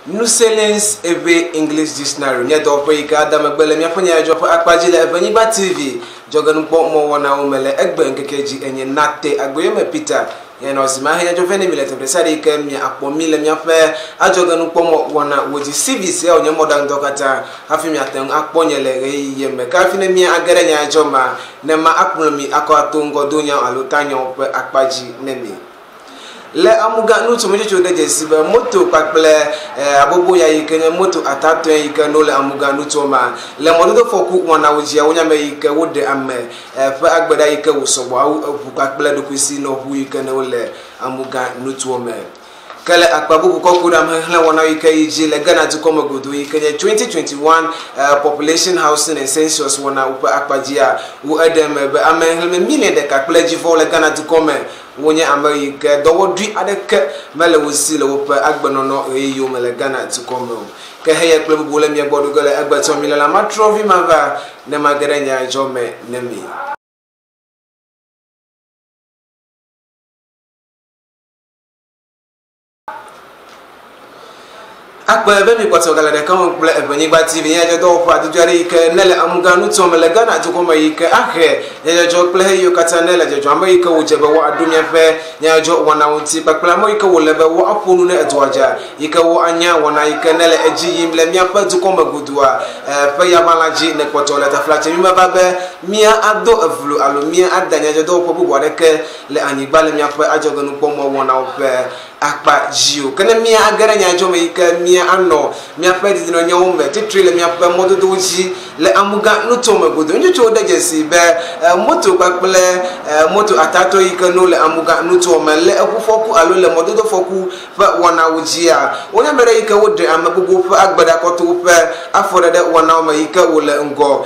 Nuselens Eve English Dictionary. Nyadzɔdzɔwo yike Adam Egbele miaƒe nyadzɔdzɔwo akpadzi le Ewenyigba TV. Dzɔgenukpɔ mɔwɔnawo me le egbe nkekedzi enye nate agboyeme Peter. Yeno zima he nyadzɔdzɔwo ne mi le teƒe sia yike mi akpɔ mi le miaƒe adzɔgenukpɔ mɔwɔna wodzi civis ya onye mɔɖaŋudɔ katã hafi mi ate ŋu akpɔ nye le ɣeyiɣi me. Ke hafi ne mi age ɖe nyadzɔdzɔ ma ne ma akplɔ mi akɔ ato ŋgɔ do nyawo alo ta nyawo ƒe akpadzi ne mi. Le amuga nutu mejutsu de dzesi be moto kpakple abobo ya yike nye moto atato yike no le amuga nutu ma le mododo foku wɔnawo dzia wonya me yike wo de ame ƒe agbeda yike wo sɔgbɔ ʋu kpakple dokusi no ʋu yike ne wo le amuga nutu me kele akpabubu kɔku dam hele wɔna yike yidzi le Ghana dukɔ me godo yike nye 2021 population housing and census wɔna woƒe akpadzia wo edeme be ame helme million ɖeka kple dzivɔ le Ghana dukɔ me wonye ame yike dɔwɔdui aɖeke mele wo si le woƒe agbenɔnɔ ɣeyiwo me le Ghana dukɔ me o. Ke heye kple bubu le mia gbɔ do ge le egbetɔ mi le la matrɔvi ma va ne ma ge ɖe nyadzɔ me ne mi. Akpa be mi kpɔtɔ gale ɖeka me kple Ewenyigba TV Nyadzɔdzɔwo ƒe adudu aɖe yike ne le amuga nutu me le Ghana dukɔ me yike ahe nyadzɔdzɔ kple heyiwo katã ne le dzɔdzɔ ame yike wodze be woaɖo miaƒe nyadzɔdzɔ wɔnawo ŋuti kpakple ame yike wole be woaƒo nu ne edua dza yike wo anya wɔna yike ne le edzi yim le miaƒe dukɔ me godoa ƒe yaʋala dzi ne kpɔtɔ le taflatse mi meva be mia ado evlu alo mia ada nyadzɔdzɔwo ƒe bubu aɖeke le anyigba le miaƒe adzɔgenukpɔmɔ wɔnawo ƒe akpa dziwo ke ne mia age ɖe nyadzɔ me yike mia anɔ miaƒe didinɔnyawo me titri le miaƒe mɔdodowo dzi le amuga nutu me godo ŋutsuwo de dzesi be moto kpakple moto atato yike no le amuga nutu me le eʋufɔku alo le mɔdodofɔku ƒe wɔnawo dzia wonye ame ɖe yike woɖe ame gbogbo ƒe agbeɖakɔtowo ƒe afɔɖeɖe wɔnawo me yike wole ŋgɔ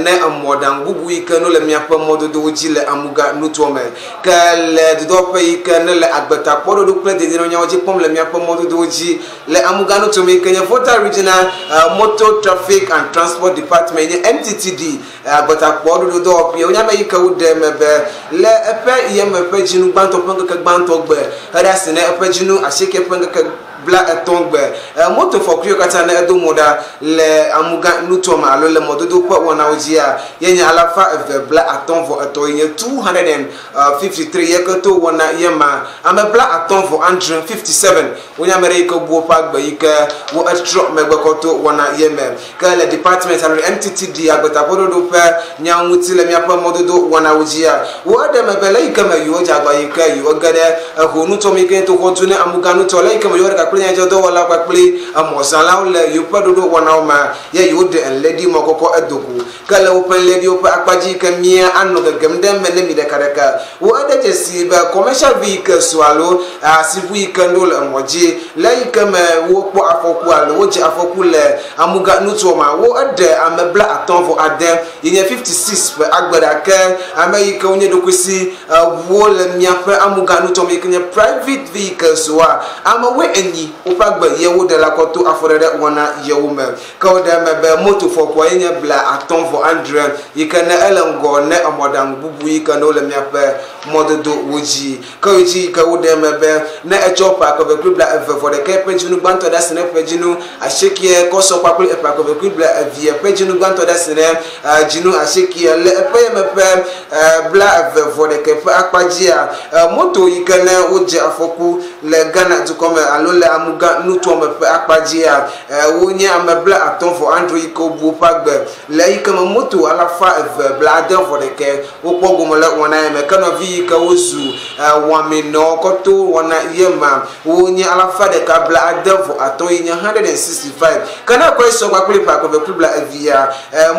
ne emɔɖaŋu bubu yike no le miaƒe mɔdodowo dzi le amuga nutu me ke le dodɔƒe yike ne le agbetakpɔɖoɖo kple dedinɔnyawo dzi kpɔm le miaƒe mɔdodowo dzi le amuga nutu me yike nye Volta Regional Motor Traffic and Transport Department nye MTTD agbetakpɔɖoɖo dɔwɔƒe wonya me yike woɖe me be le eƒe yeme ƒe dzinu gbãtɔ ƒe ŋkeke gbãtɔ gbe eɖe asi ne eƒe dzinu asieke ƒe ŋkeke bla etɔ̃ gbe moto fɔkuiwo katã ne edo mo ɖa le amuga nutu me alo le mɔdodo ƒe wɔnawo dzia yenye 253 yenye 253 yeke to wɔna yema ame 57 wonya ame ɖe yike bu woƒe agbe yike wo etrɔ megbe kɔto wɔna yeme ke le department alo MTTD agbetakpɔɖoɖo ƒe nyawo ŋuti le miaƒe mɔdodo wɔnawo dzia wo eɖe me be le yike me yiwo dze agba yike yiwo ge ɖe eho nutu me yike to xɔtu ne amuga nutu le yike me yiwo ɖeka kple nyadzɔdzɔdɔwɔla kpakple emɔzãlawo le yiwo ƒe ɖoɖo wɔnawo me ye yiwo ɖe enledi mɔkɔkɔ edogo ke le woƒe nlediwo ƒe akpadzi yike mia anɔ gegem ɖe me ne mi ɖekaɖeka wo eɖe dzesi be commercial vehicles alo asiʋu yike no le emɔ dzi le yike me wokpɔ afɔku alo wodze afɔku le amuga nutu me wo eɖe ame 56 yenye 56 ƒe agbeɖa ke ame yike wonye ɖokuisi ʋuwo le miaƒe amuga nutu me yike nye private vehicles woa amewoe enyi woƒe agbe yewo ɖe la kɔto afɔɖeɖe wɔna yewo me ke woɖe me be moto fɔkua yenye 57 yike ne ele ŋgɔ ne emɔɖaŋu bubu yike ne wole miaƒe mɔdodowo dzi ke wo dzi yike woɖe me be ne etsɔ ƒe akɔvekui 21 ƒe dzinu gbãtɔ ɖe asi ne ƒe dzinu asiekie kɔsɔ kpakple ƒe akɔvekui 2 ƒe dzinu gbãtɔ ɖe asi ne dzinu asiekie le eƒe yeme ƒe 21 ƒe akpadzia moto yike ne wodze afɔku le Ghana dukɔ me alo le amuga nutu me ƒe akpadzia wonye ame 50 yike wobu woƒe agbe le yike me moto 271 wokpɔ gome le wɔna yeme ke nɔvi yike wozu wɔamenɔ kɔto wɔna yema wonye 165 yenye 165 ke ne kɔ esɔ kpakple ƒe akɔvekui 2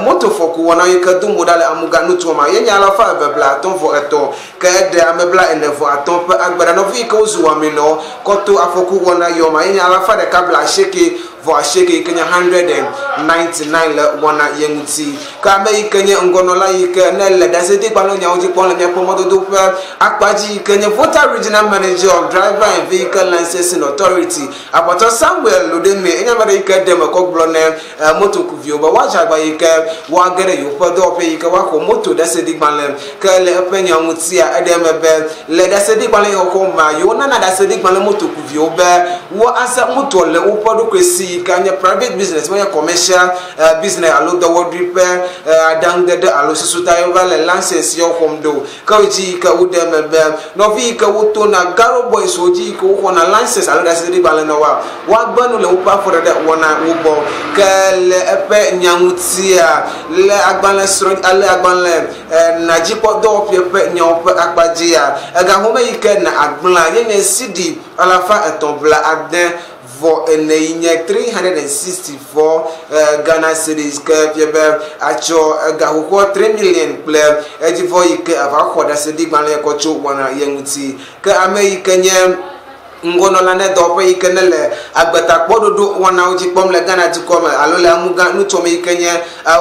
moto fɔku wɔna yike do mo ɖa le amuga nutu me yenye 253 ke eɖe ame 45 ƒe agbeɖa nɔvi yike wozu wɔamenɔ kɔto afɔku wɔna yoma yenye 190 vo asheke kenya 199 le wana yemuti ka me kenya ngonola yike na le dasedi kwalo nya oji pon le me pomodo do pe akpaji kenya voter regional manager of driver and vehicle licensing authority apoto Samuel Lodeme enya mare yike dem ko glo ne moto kuvio ba waja gba yike wa gere yo podo pe yike wa ko moto dasedi gbanle ka le penya muti a edem be le dasedi gbanle ko ma yo na dasedi gbanle moto kuvio be wo asa moto le wo podo kwesi kanya private business when commercial business alo the word repair down the alo susuta yo le license yo komdo ka uji ka udem be no vi ka wuto na garo boys oji ko na license alo dasedi gbanle no wa gbanu le wo pa for the wona wo bo ka le epe nyamutia le agbanle sro ale agbanle naji podo pepe nyawo akpajia aga homa yike na agbla ye sidi alafa etombla aden for ene 364 Ghana cedis ke piebe acho gahoko 3 million ple edifo yike avakoda sedi gbanle ko cho wana yemuti ke ameyike nye ngono la ne do pe ikenele agbeta pododo wana oji pom le Ghana Dukome alo le amuga nutome ikenye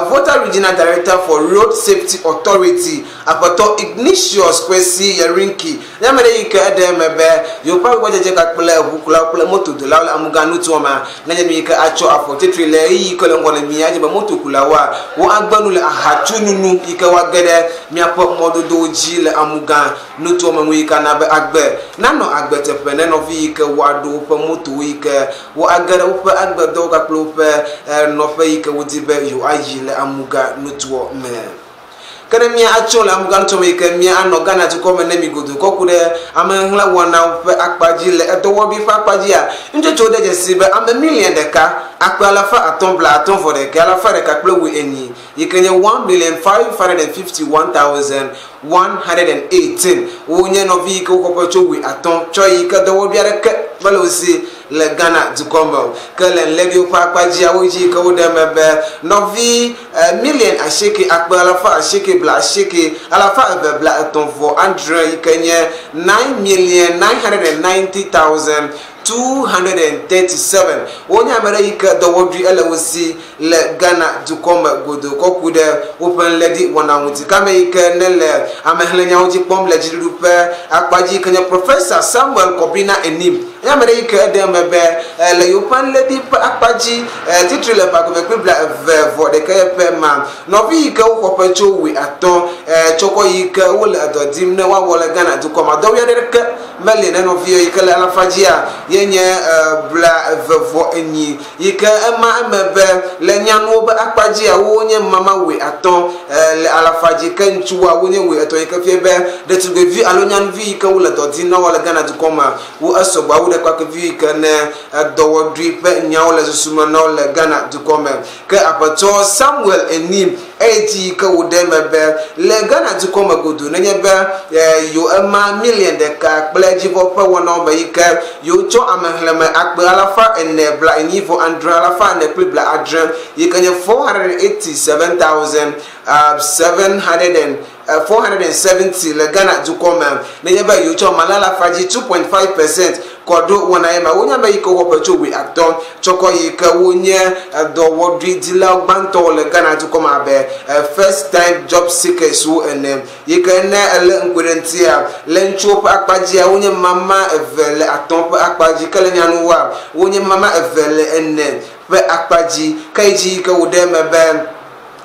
voter regional director for road safety authority apoto Ignatius Kwesi Yerinki yamere ike edemebe yo pa gbojeje ka pele hukula pele moto do la amuga nutoma na nyemi ike acho afotitri le yi ko le ngone mi aje ba moto kula wa wo agbanu le ahachununu ike wa gede mi apo mododo ji le amuga nutoma mu ike na be agbe nano agbete pene no ke wado pe moto ke wo agara wo pe agbedo ka plo pe no pe ke wudibe yo ajile amuga nutuo me kene mi acho la amuga nutuo me ke mi ano Ghana Dukome na mi godo kokude amenhla wona pe akpaji le edowo bi fa akpaji a njojo de jesibe am million de ka akpala fa atombla aton for de ka la fa de ka plo we eni yikenye 1,551,118 wonye no vi ko ko cho we aton choi ka do biare ke balosi le Ghana Dukome ke le ledio pa akpaji a woji ka wo de mebe no vi million asheke akpala fa asheke bla asheke ala fa be bla aton for Andre yikenye 9,990,237 wonya mara yika do wodri elewsi le Ghana Dukome godo kokude open lady wana wuti kame yika nele amehlenya oji pom le jirupe akpaji kenya Professor Samuel Kobina enim ya mara yika demebe le open lady akpaji titre le pakome kwibla vo de kepe ma no vi yika ukopecho wi aton choko yika wole adodim ne wa wole Ghana Dukome do ya de ke mele ne no vi yika le alafajia yenye bla vevo enyi yike ema mebe le nyanu be akpaji a wonye mama we aton le alafaji kenchuwa wonye we aton yike fiebe de tu be vi alonyan vi yike wole dodi na wole Ghana Dukome wo asobwa wo de kwa ke vi yike ne dowodri pe nyawo le susuma na wole Ghana Dukome ke apato Samuel enim eji yike wo de mebe le Ghana Dukome godo na nyebe yo ema million de ka pleji vo pe wona be yike yo cho amehleme akbe alafa ene bla enifo andra alafa ene bla adren yikanye 470 le Ghana Dukome na yeba yo cho malala faji 2.5% kodo wona yema wonya be yiko wopacho we aton choko yika wonye do wodri dila gbanto le Ghana Dukome abe first time job seekers wo ene yikane ele nkwerentia le nchopa akpaji a wonye mama evele aton pa akpaji kale nyanu wa wonye mama evele ene pe akpaji kaiji ka wodeme ben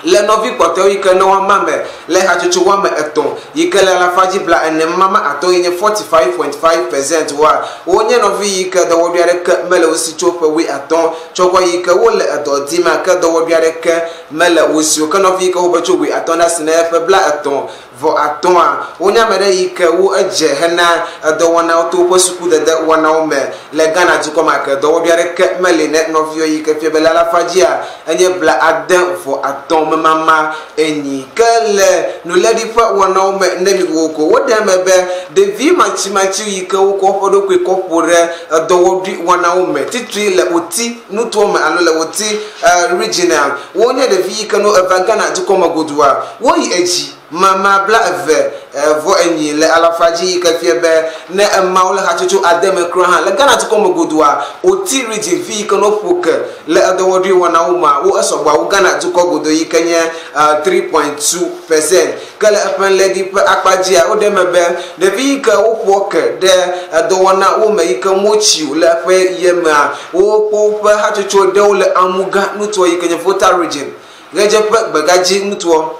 le novi kote yike no mame le hachuchu wa me eton yike le la faji bla ene mama ato yenye 45.5% wa wonye novi yike do wobiare ke mele osi chope we aton choko yike wo le adodi ma ke do wobiare ke mele osi ke novi yike wo becho we aton na sine fe bla aton vo aton a wonya mere yike wo eje hena do wona to posuku de wona o me le Ghana Dukome ke do wobiare ke mele ne novi yike fe bela la faji a enye bla aden vo aton mama enyi kele no lady fa wona o me ndemi woko wodemebe de vi machimachi yike woko podo kwe kopore do wodi wona o me titri le oti nuto me alo le oti regional wonye de vi yike no Ghana Dukome godua wo yi eji mama bla eve vo enyi le alafaji ka fie be ne maule ha chuchu ademe kro ha le Ghana to come godua o ti region vi ka no poke le adowodi wana uma wo esobwa wo Ghana to ko godo yi kanye 3.2% kale apan ledi pa akpajia o de mebe de vi ka wo poke de adowona wo me yi ka mochi le fa yema wo po pa ha chuchu de le amuga nuto yi kanye voter region reje pa bagaji nuto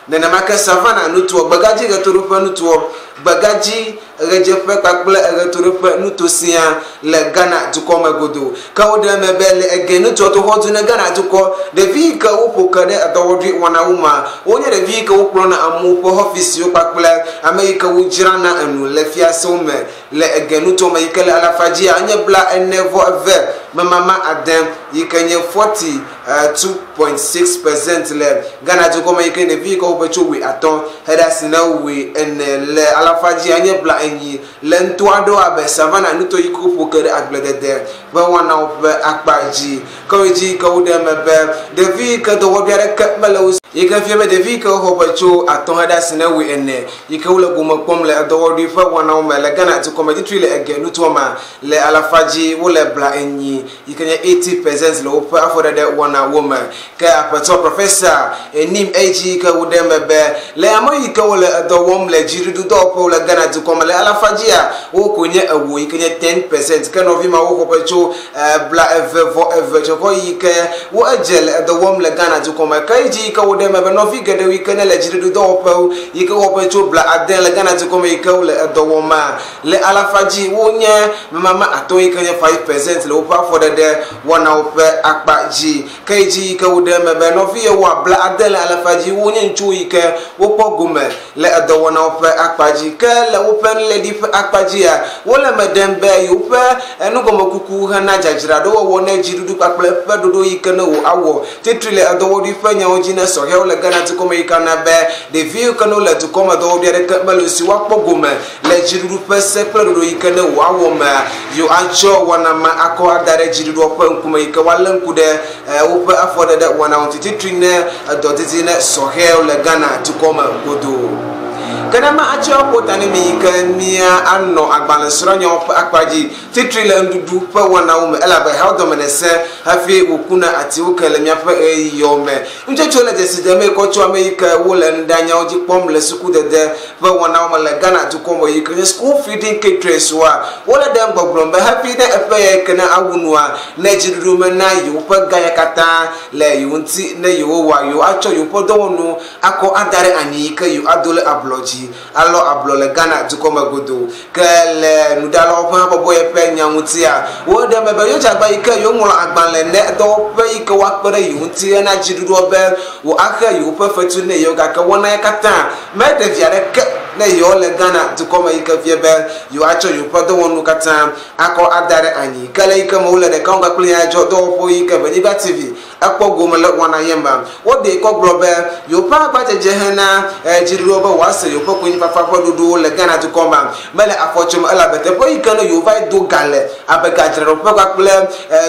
nana maka savana nuto bagaji ga torupa nuto bagaji rejefe kakple retorope nutosia le Ghana tukoma godo ka ode mebele egenu to hotu na Ghana tuko de vi ka upoka de adawodi wana uma onye de vi ka upro na amu po office yo kakple America wujira na anu le fiasome le egenu to ma yikele alafaji anye bla enevo ave mama adem yikanye 42.6% le Ghana tukoma yikene vi ka upecho we aton heda sina we en le alafaji anye bla enyi lento ado abe savana nuto yikupo kere agbledede ba wana obe akpaji koji ka ude mebe devi ka do wobiare ka melo yika fiebe devi ka hobacho aton hada sina we enne yika wala goma pomle do wodi fa wana o mele Ghana to come ditrile ege nuto ma le alafaji wala bla enyi yikanya 80% le opa afore de wana woman ka apato professor enim ag ka ude mebe le amoyi ka wala do wom le jiridu do po le Ghana to come le alafajia wo konye awo yikanye 10% ka no vi ma wo hobacho bla evo choko yike wo agel the wom le Ghana to come ka iji ka wo de mebe no fi gede wi kana le jiridu do po yike hobacho bla adel le Ghana to come yike le the woma le alafaji wo nye mama ato yikanye 5% le opa for de wana ope akpaji ka iji ka wo de mebe no fi wo bla adel alafaji wo nye nchu yike wo pogome le the wana ope akpaji ka le open le di akpajia wole medembe yupe enu gomo kuku hana jajira do wo na jirudu pakple pedodo yikene wo awo tetrile adowodi fanya ojina so he wole Ghana to come yikana be de view kano le to come do de ka melusi wa pogome le jirudu pese pedodo yikene wo awo ma yo acho wana ma akọ adare jirudu opa nkuma yike walanku de wope afode de wana on tetrine adotizine so he wole Ghana to come godo kadama achi opota ni mi kania anno agbansoro nyo akpaji titrile ndudu pa wana ume elabe how domenese hafi okuna ati okele miafa eyome njechola desideme ko cho America wole ndanya oji pomle suku dede pa wana ume le Ghana to komo yikre school feeding caterers wa wole dem gbogbombe hafi de epe kana awunua na jirudu me na yo pa gaya kata le yunti ne yo wa yo acho yo podonu ako adare anyika yo adole abloji alo ablo le Ghana to come godo kele nudalo pa bobo ye pe nyamutia wo de mebe yo jagba ike yo nworo agbanle ne do pe ike wa pere yunti na jidudu obe wo aka yo perfect ne yo ga ka wona ya kata me de viare ke ne yo le Ghana to come ike viebe yo acho yo podo wonu kata ako adare anyi kele ike mo le de ka nga kle ya jo do po ike Ewenyigba TV akpogo mele wana yemba wo de ko globe yo pa ba je hena jidudu obe wa se yo kwenye papa dodo le Ghana to come mele afochum ala bete po ikano yo vai do gale abega jero po kakple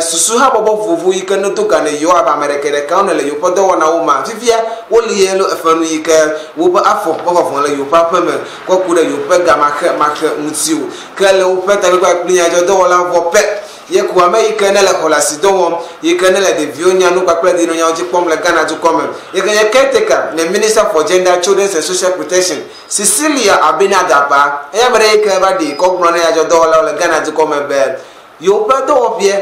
susu ha bobo vuvu ikano to gane yo aba America de kauna le yo podo wana uma fifia woli yelo efanu yike wo ba afo bobo le yo papa me ko kure yo pe gama ma mutiu kale wo pe ta ko aklinya jo do wala vo pe ye ko America ne la kolasi do ye kanela de vionya no kwakla de no nya oji pom le Ghana to come ye kan ye caretaker the Minister for Gender, Children and Social Protection Cecilia Abinadapa America ba de ko gbo na ya jo do wala le Ghana to come be yo pe do opie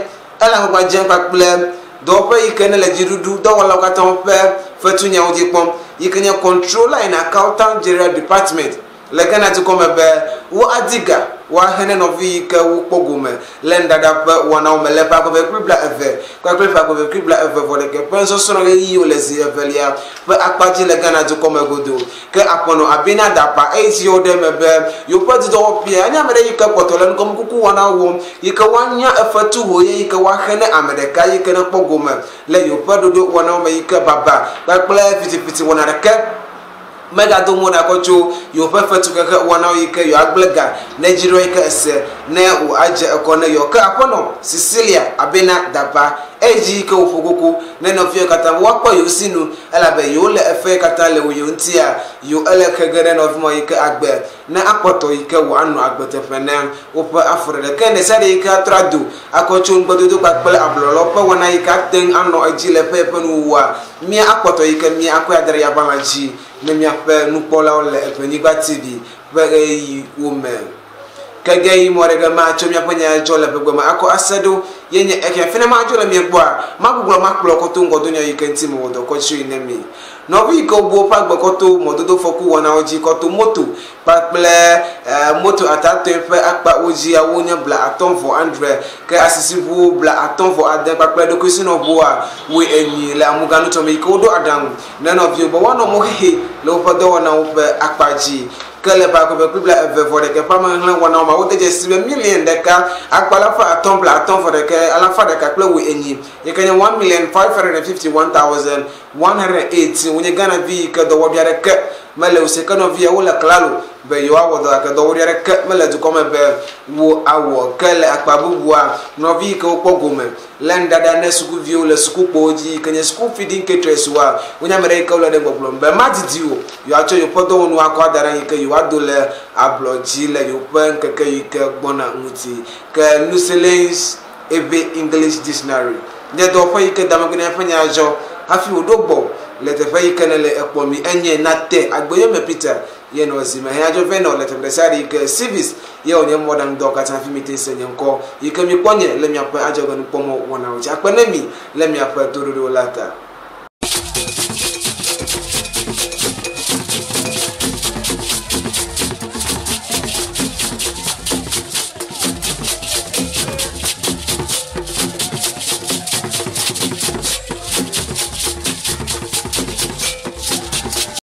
ala ko gba jen kwakla do pe ye kanela jirudu do wala ka ton pe fetunya oji pom ye kan ye controller in accountant general department le Ghana to come be wo adiga wa hene no vi ka wo pogome lenda da pa wana o mele pa ko be kribla eve ko kribla ko be kribla eve vo le ke penso so no yi o le si evelia pa akpaji le Ghana to come godo ke apono abina da pa ezi o de mebe yo pa ti do pia anya mere yi ka potole ko kuku wana wo yi ka wanya afatu ho yi ka wa hene America yi ka na pogome le yo pa do wana o me yi ka baba ba kpla fiti wana ke mega do mo na kocho yo perfect ka wana yike yo agblega Nigeria yike se na o aje ko na yo ka apono Cecilia Abina Dapa eji ke ofogoko ne no fie kata wa pa yo sinu ela be yo le efe kata le wo yo ntia yo ele kegere no fmo yike agbe na apoto yike wo anu agbete fenen o pa afure de ken se de yike atrado akocho ngbododo pa pele ablolo pa wona yike aten anu aji le pepe no wa mi apoto yike mi akwa dere ya balanji ne mi ape nu pola ole Ewenyigba TV yi women kagay mo rega ma chomya panya jola pe goma ako asedo yenye eke fina ma jola mi gboa ma guglo ma klo ko to ngodo nya yikenti mo do ko chi nemi no bi ko bo pa gbo ko to mododo foku wona oji ko to moto pa ple moto atato pe akpa oji awonya bla aton for 100 ke asisibu bla aton for ade pa ple do ko sino bo a we enyi la amuganu to mi ko do adam na no bi bo wono mo he lo pa do wona wo pe akpaji kele pa ko be kubla evevore de ke pa man wana ma wo de $1 million de ka akpala fa aton bla aton for de ke ala fa de ka kle wo enyi ye kenya $1,551,180 wonye Ghana vi ke do wo biare ke mele o se ka no vi wo la klalo be yo awo do ka do wo biare ke mele du come be wo awo kele akpabubua no vi ke o pogome lenda da ne suku vi o le suku poji kenya suku feeding caterers wa wonya mere ke o le de gbogbo be madidio yo acho yo podo wonu akwa dara ke yo adole abloji le yo pen ke ke gbona nti ke nuselens ebe English dictionary de do fa yike damagene fanya ajo afi odogbo le te fa yike ne le ekpomi enye nate agboye me Peter ye no zima he ajo fe no le te presari ke civis ye onye modern do ka tan fi meeting se nyenko yike mi ponye le mi apa ajo ganu pomo wona uja akpa na mi le mi apa tororo lata